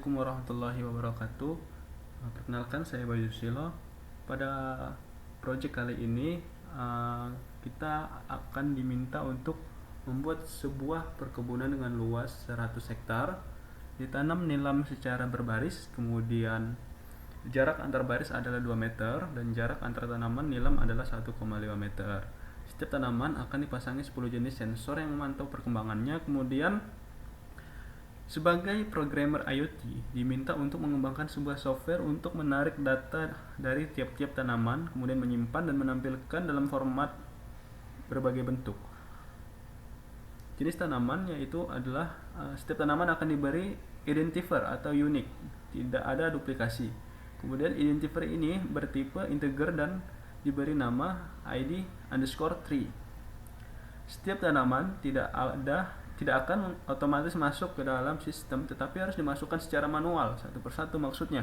Assalamualaikum warahmatullahi wabarakatuh. Perkenalkan, saya Bayu Susilo. Pada project kali ini kita akan diminta untuk membuat sebuah perkebunan dengan luas 100 hektar, ditanam nilam secara berbaris, kemudian jarak antar baris adalah 2 meter dan jarak antar tanaman nilam adalah 1,5 meter. Setiap tanaman akan dipasangi 10 jenis sensor yang memantau perkembangannya. Kemudian sebagai programmer IoT, diminta untuk mengembangkan sebuah software untuk menarik data dari tiap-tiap tanaman, kemudian menyimpan dan menampilkan dalam format berbagai bentuk. Jenis tanaman yaitu adalah setiap tanaman akan diberi identifier atau unik, tidak ada duplikasi. Kemudian identifier ini bertipe integer dan diberi nama ID_tree. Setiap tanaman tidak akan otomatis masuk ke dalam sistem, tetapi harus dimasukkan secara manual satu persatu. Maksudnya,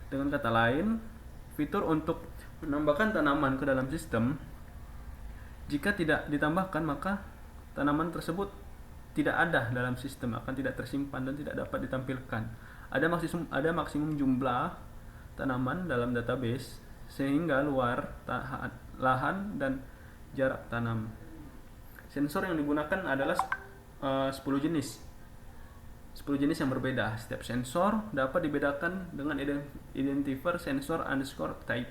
dengan kata lain, fitur untuk menambahkan tanaman ke dalam sistem, jika tidak ditambahkan maka tanaman tersebut tidak ada dalam sistem, akan tidak tersimpan dan tidak dapat ditampilkan. Ada maksimum jumlah tanaman dalam database sehingga luar lahan dan jarak tanam. Sensor yang digunakan adalah 10 jenis yang berbeda. Setiap sensor dapat dibedakan dengan identifier sensor underscore type.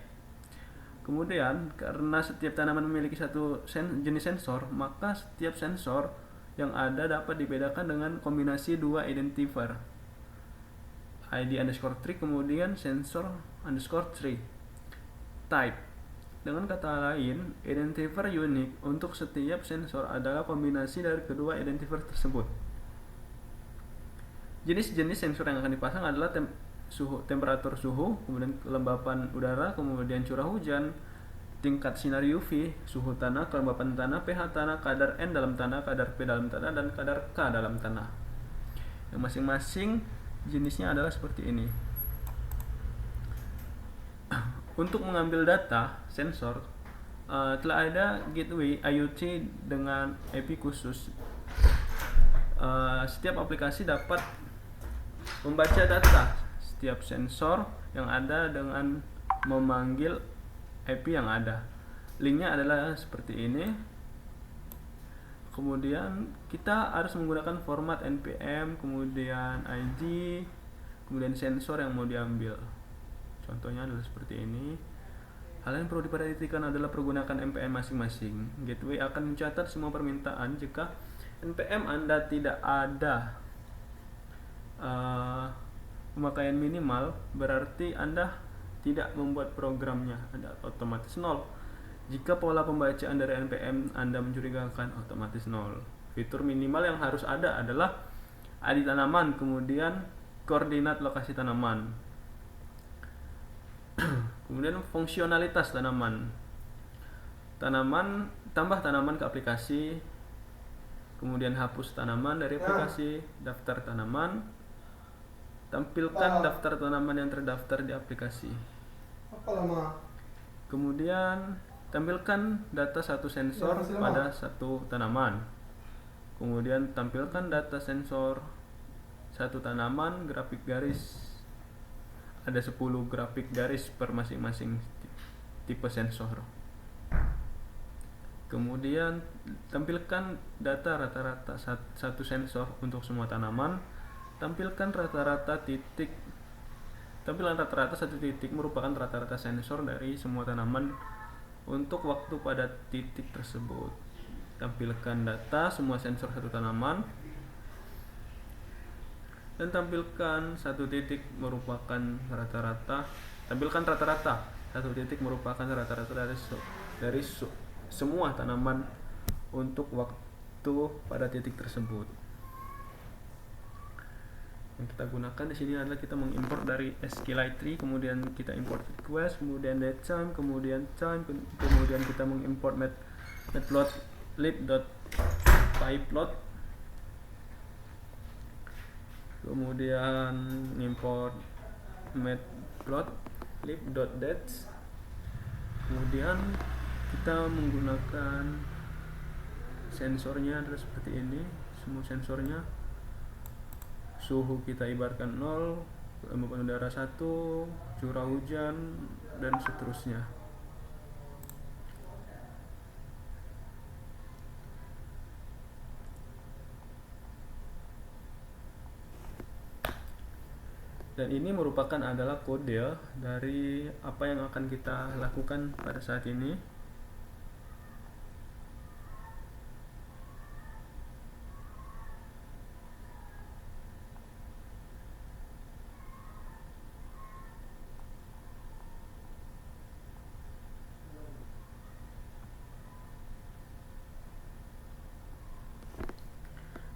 Kemudian karena setiap tanaman memiliki satu jenis sensor, maka setiap sensor yang ada dapat dibedakan dengan kombinasi dua identifier ID_tree kemudian sensor underscore tree type. Dengan kata lain, identifier unik untuk setiap sensor adalah kombinasi dari kedua identifier tersebut. Jenis-jenis sensor yang akan dipasang adalah temperatur suhu, kemudian kelembapan udara, kemudian curah hujan, tingkat sinar UV, suhu tanah, kelembapan tanah, pH tanah, kadar N dalam tanah, kadar P dalam tanah, dan kadar K dalam tanah. Yang masing-masing jenisnya adalah seperti ini. Untuk mengambil data sensor, telah ada gateway IoT dengan IP khusus. Setiap aplikasi dapat membaca data setiap sensor yang ada dengan memanggil IP yang ada. Linknya adalah seperti ini. Kemudian kita harus menggunakan format npm, kemudian ID, kemudian sensor yang mau diambil. Contohnya adalah seperti ini. Hal yang perlu diperhatikan adalah pergunakan npm masing-masing. Gateway akan mencatat semua permintaan. Jika npm Anda tidak ada pemakaian minimal, berarti Anda tidak membuat programnya, Anda otomatis 0. Jika pola pembacaan dari npm Anda mencurigakan, otomatis 0. Fitur minimal yang harus ada adalah ID tanaman, kemudian koordinat lokasi tanaman. Kemudian fungsionalitas tanaman, tambah tanaman ke aplikasi, kemudian hapus tanaman dari aplikasi, daftar tanaman, tampilkan daftar tanaman yang terdaftar di aplikasi. Kemudian tampilkan data satu sensor pada satu tanaman. Kemudian tampilkan data sensor satu tanaman, grafik garis. Ada 10 grafik garis per masing-masing tipe sensor. Kemudian tampilkan data rata-rata satu sensor untuk semua tanaman. Tampilan rata-rata satu titik merupakan rata-rata sensor dari semua tanaman untuk waktu pada titik tersebut. Tampilkan data semua sensor satu tanaman dan tampilkan satu titik merupakan rata-rata. Tampilkan rata-rata satu titik merupakan rata-rata dari semua tanaman untuk waktu pada titik tersebut. Yang kita gunakan di sini adalah kita mengimport dari SQLite, kemudian kita import request, kemudian datetime, kemudian time, kemudian kita mengimport matplotlib.pyplot, kemudian import matplotlib.dates, kemudian kita menggunakan sensornya adalah seperti ini, semua sensornya suhu kita ibaratkan 0, kelembapan udara 1, curah hujan, dan seterusnya. Dan ini merupakan adalah kode dari apa yang akan kita lakukan pada saat ini.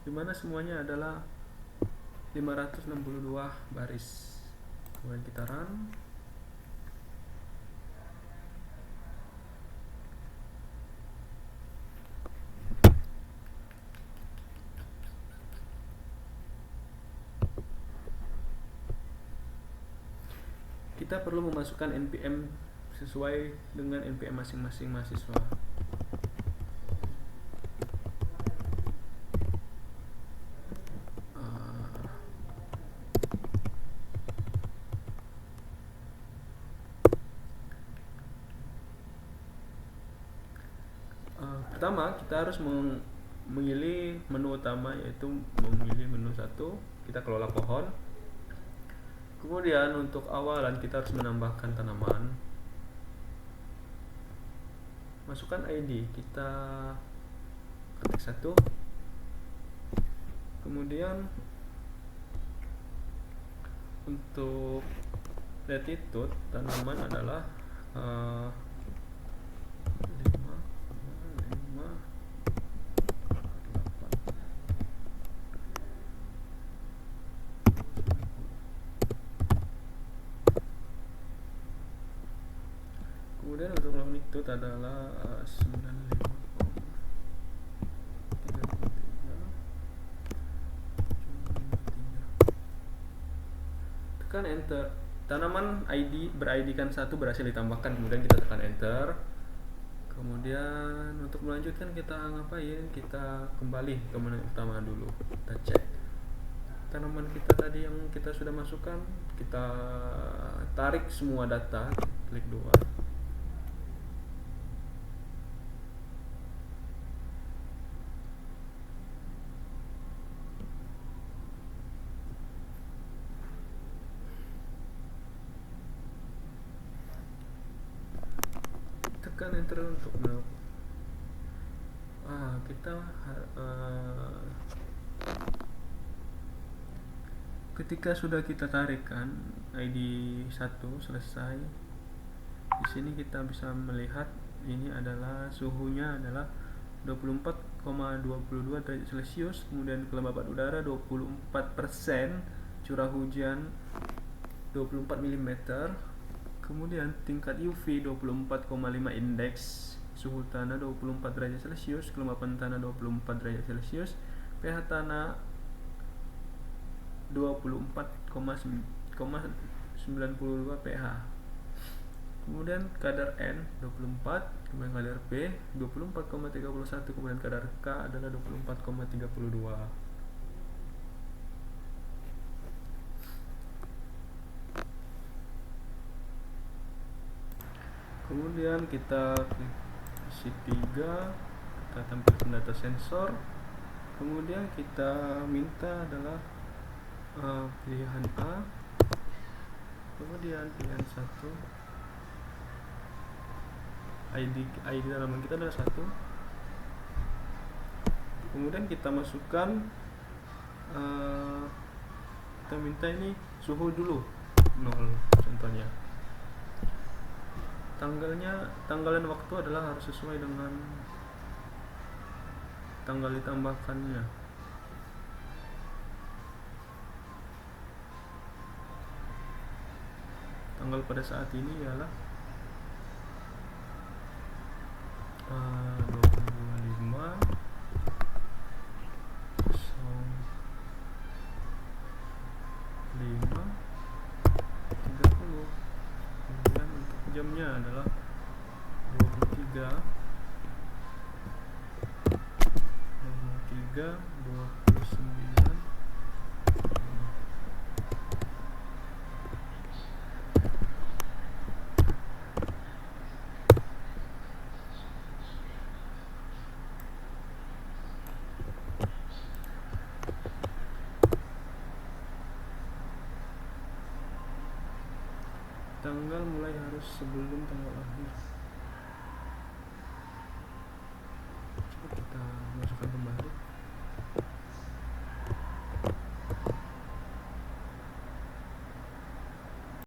Dimana semuanya adalah 562 baris. Kemudian kita run. Kita perlu memasukkan NPM sesuai dengan NPM masing-masing mahasiswa. Pertama, kita harus memilih menu utama, yaitu memilih menu 1. Kita kelola pohon. Kemudian untuk awalan kita harus menambahkan tanaman. Masukkan ID, kita ketik 1. Kemudian untuk latitude tanaman adalah 5, kemudian untuk longitude adalah 95,33. Tekan enter. Tanaman ber-ID kan 1 berhasil ditambahkan, kemudian kita tekan enter. Kemudian untuk melanjutkan kita ngapain? Kita kembali ke menu utama dulu. Kita cek tanaman kita tadi yang kita sudah masukkan, kita tarik semua data, klik 2. Tekan enter untuk kita ketika sudah kita tarik kan ID 1 selesai. Di sini kita bisa melihat ini adalah suhunya adalah 24,22 derajat Celcius, kemudian kelembapan udara 24%, curah hujan 24 mm, kemudian tingkat UV 24,5 indeks, suhu tanah 24 derajat Celcius, kelembapan tanah 24 derajat Celcius, pH tanah 24,92 pH. Kemudian kadar N 24, kemudian kadar P 24,31, kemudian kadar K adalah 24,32. Kemudian kita klik isi 3, kita tampilkan data sensor. Kemudian kita minta adalah pilihan A, kemudian pilihan 1, ID tanaman kita adalah 1. Kemudian kita masukkan kita minta ini suhu dulu 0 contohnya. Tanggal dan waktu adalah harus sesuai dengan tanggal ditambahkannya. Tanggal pada saat ini ialah 25 30. Kemudian untuk jamnya adalah 23 29 50. tanggal mulai harus sebelum tanggal lahir.